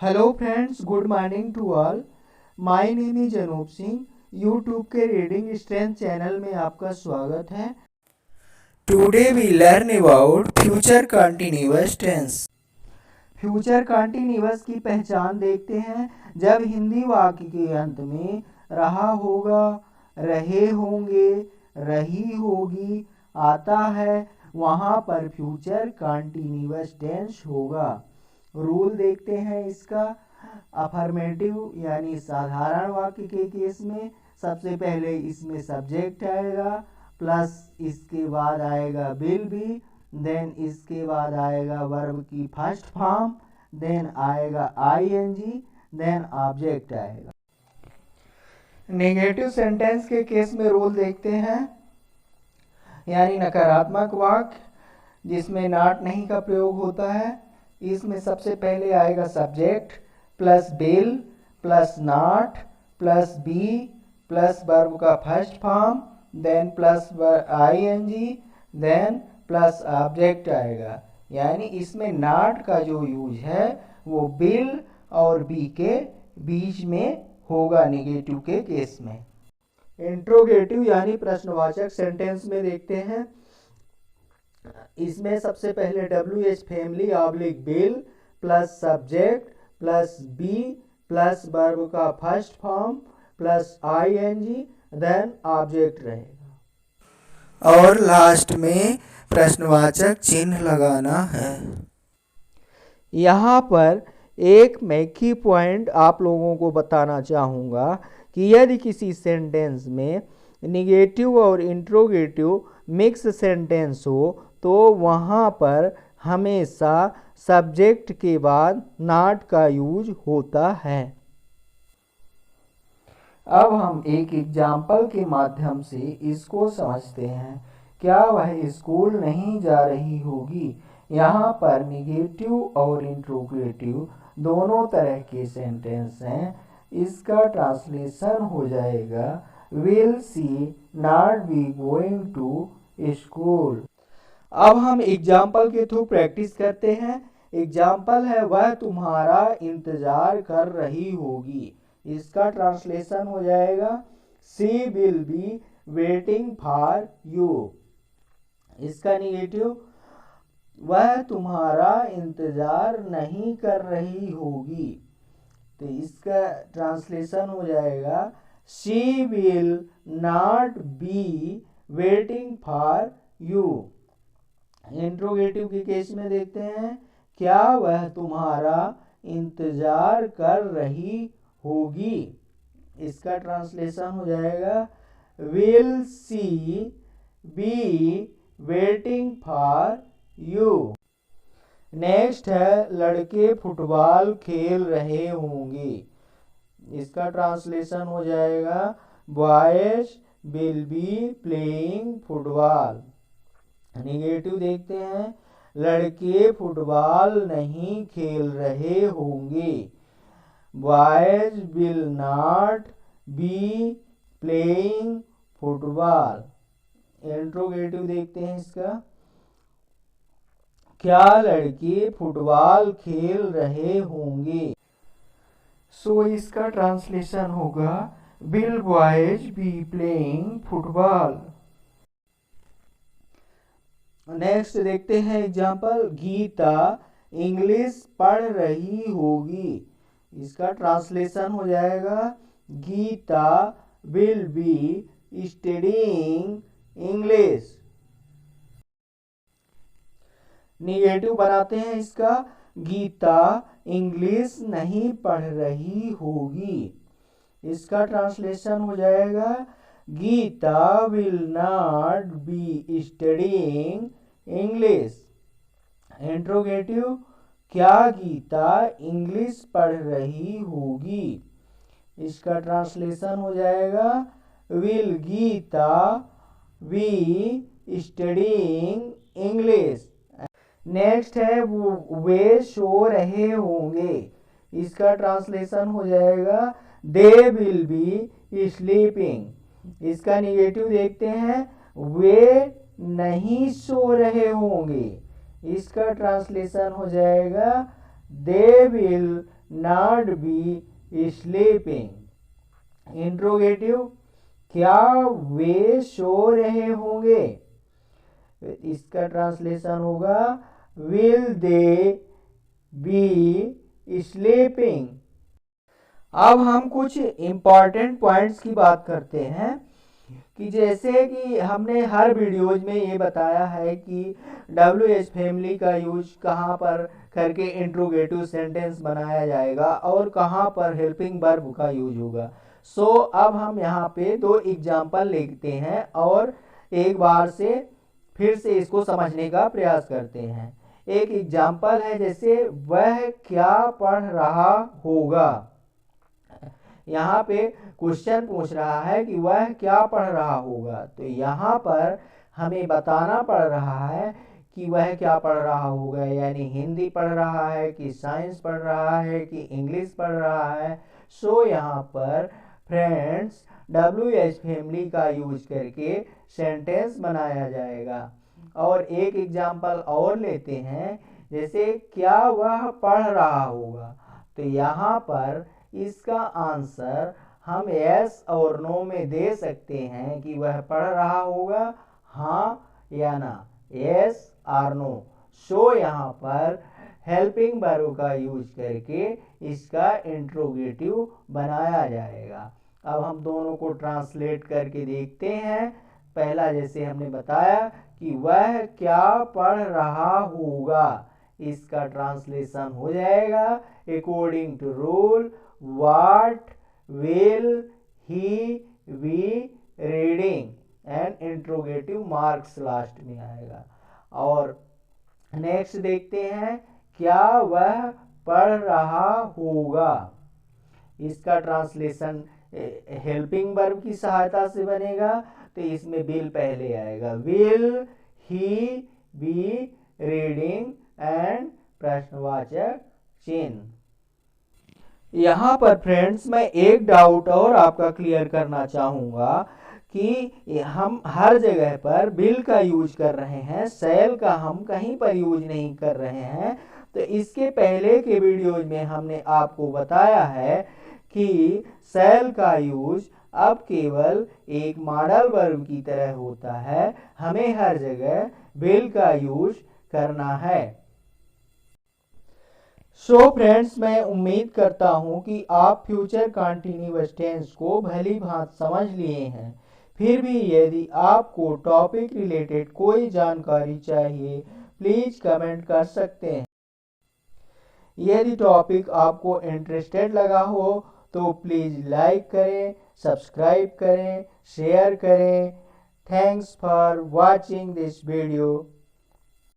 Hello friends, good morning to all. My name is Anoop Singh. YouTube के reading strength channel में आपका स्वागत है। Today we learn about future continuous tense. Future continuous की पहचान देखते हैं। जब हिंदी वाक्य के अंत में रहा होगा, रहे होंगे, रही होगी आता है, वहाँ पर फ्यूचर कंटिन्यूअस टेंस होगा। रूल देखते हैं इसका। अफर्मेटिव यानी साधारण वाक्य के केस में सबसे पहले इसमें सब्जेक्ट आएगा, प्लस इसके बाद आएगा विल बी, देन इसके बाद आएगा वर्ब की फर्स्ट फॉर्म, देन आएगा आईएनजी, देन ऑब्जेक्ट आएगा। नेगेटिव सेंटेंस के केस में रूल देखते हैं, यानी नकारात्मक वाक्य जिसमें नॉट नहीं का प्रयोग होता है। इसमें सबसे पहले आएगा subject plus will plus not plus be plus verb का first form, then plus ING, then plus object आएगा। यानी इसमें नॉट का जो यूज है वो विल और बी के बीच में होगा नेगेटिव के केस में। इंट्रोगेटिव यानी प्रश्नवाचक सेंटेंस में देखते हैं। इसमें सबसे पहले WH family oblique will plus subject plus be plus verb का first form plus ING, then object रहेगा। और लास्ट में प्रश्नवाचक चिन्ह लगाना है। यहाँ पर एक मैकी पॉइंट आप लोगों को बताना चाहूँगा कि यदि किसी सेंटेंस में निगेटिव और इंट्रोगेटिव मिक्स सेंटेंस हो तो वहाँ पर हमेशा सब्जेक्ट के बाद नॉट का यूज होता है। अब हम एक एग्जाम्पल के माध्यम से इसको समझते हैं। क्या वह स्कूल नहीं जा रही होगी? यहाँ पर निगेटिव और इंट्रोगेटिव दोनों तरह के सेंटेंस हैं। इसका ट्रांसलेशन हो जाएगा will she not be going to school. अब हम एग्जाम्पल के थ्रू प्रैक्टिस करते हैं। एग्जाम्पल है वह तुम्हारा इंतजार कर रही होगी। इसका ट्रांसलेशन हो जाएगा she will be waiting for you. इसका निगेटिव वह तुम्हारा इंतजार नहीं कर रही होगी, तो इसका ट्रांसलेशन हो जाएगा she will not B waiting for you. Interrogative के केस में देखते हैं, क्या वह तुम्हारा इंतजार कर रही होगी? इसका ट्रांसलेशन हो जाएगा will she be waiting for you. Next है लड़के फुटबॉल खेल रहे होंगे। इसका ट्रांसलेशन हो जाएगा boys will be playing football. Negative देखते हैं, लड़के फुटबॉल नहीं खेल रहे होंगे। Boys will not be playing football. Interrogative देखते हैं इसका, क्या लड़के फुटबॉल खेल रहे होंगे? सो इसका ट्रांसलेशन होगा will boys be playing football. Next देखते हैं एग्जाम्पल, गीता इंग्लिश पढ़ रही होगी। इसका ट्रांसलेशन हो जाएगा Geeta will be studying English. Negative बनाते हैं इसका, गीता इंग्लिश नहीं पढ़ रही होगी। इसका ट्रांसलेशन हो जाएगा Geeta will not be studying English. Interrogative, क्या गीता इंग्लिश पढ़ रही होगी? इसका ट्रांसलेशन हो जाएगा will Geeta be studying English. Next है वे सो रहे होंगे। इसका ट्रांसलेशन हो जाएगा दे विल बी स्लीपिंग। इसका निगेटिव देखते हैं, वे नहीं सो रहे होंगे। इसका ट्रांसलेशन हो जाएगा they will not B sleeping. Interrogative, क्या वे सो रहे होंगे? इसका ट्रांसलेशन होगा विल दे बी स्लीपिंग। अब हम कुछ इंपॉर्टेंट पॉइंट्स की बात करते हैं कि जैसे कि हमने हर वीडियोज में ये बताया है कि WH फैमिली का यूज कहाँ पर करके इंट्रोगेटिव सेंटेंस बनाया जाएगा और कहाँ पर हेल्पिंग वर्ब का यूज होगा। सो अब हम यहाँ पे 2 एग्जाम्पल लिखते हैं और एक बार से फिर से इसको समझने का प्रयास करते हैं। एक एग्जाम्पल है जैसे वह क्या पढ़ रहा होगा। यहाँ पे क्वेश्चन पूछ रहा है कि वह क्या पढ़ रहा होगा, तो यहाँ पर हमें बताना पड़ रहा है कि वह क्या पढ़ रहा होगा, यानी हिंदी पढ़ रहा है कि साइंस पढ़ रहा है कि इंग्लिश पढ़ रहा है। सो यहाँ पर फ्रेंड्स WH फैमिली का यूज करके सेंटेंस बनाया जाएगा। और एक एग्जाम्पल और लेते हैं, जैसे क्या वह पढ़ रहा होगा, तो यहाँ पर इसका आंसर हम यस और नो में दे सकते हैं कि वह पढ़ रहा होगा, हाँ या ना, यस और नो। सो यहाँ पर हेल्पिंग वर्ब का यूज करके इसका इंट्रोगेटिव बनाया जाएगा। अब हम दोनों को ट्रांसलेट करके देखते हैं। पहला जैसे हमने बताया कि वह क्या पढ़ रहा होगा, इसका ट्रांसलेशन हो जाएगा according to rule what will he be reading, and interrogative marks last में आएगा। और नेक्स्ट देखते हैं क्या वह पढ़ रहा होगा, इसका ट्रांसलेशन हेल्पिंग वर्ब की सहायता से बनेगा, तो इसमें विल पहले आएगा, will he be reading and प्रश्नवाचक चिन्ह। यहाँ पर फ्रेंड्स मैं एक डाउट और आपका क्लियर करना चाहूँगा कि हम हर जगह पर विल का यूज कर रहे हैं, शैल का हम कहीं पर यूज नहीं कर रहे हैं। तो इसके पहले के वीडियोज में हमने आपको बताया है कि शैल का यूज अब केवल एक मॉडल वर्ब की तरह होता है, हमें हर जगह विल का यूज करना है। सो फ्रेंड्स मैं उम्मीद करता हूं कि आप फ्यूचर कंटीन्यूअस टेंस को भली भांति समझ लिए हैं। फिर भी यदि आपको टॉपिक रिलेटेड कोई जानकारी चाहिए प्लीज कमेंट कर सकते हैं। यदि टॉपिक आपको इंटरेस्टेड लगा हो तो प्लीज लाइक करें, सब्सक्राइब करें, शेयर करें। Thanks for watching this video.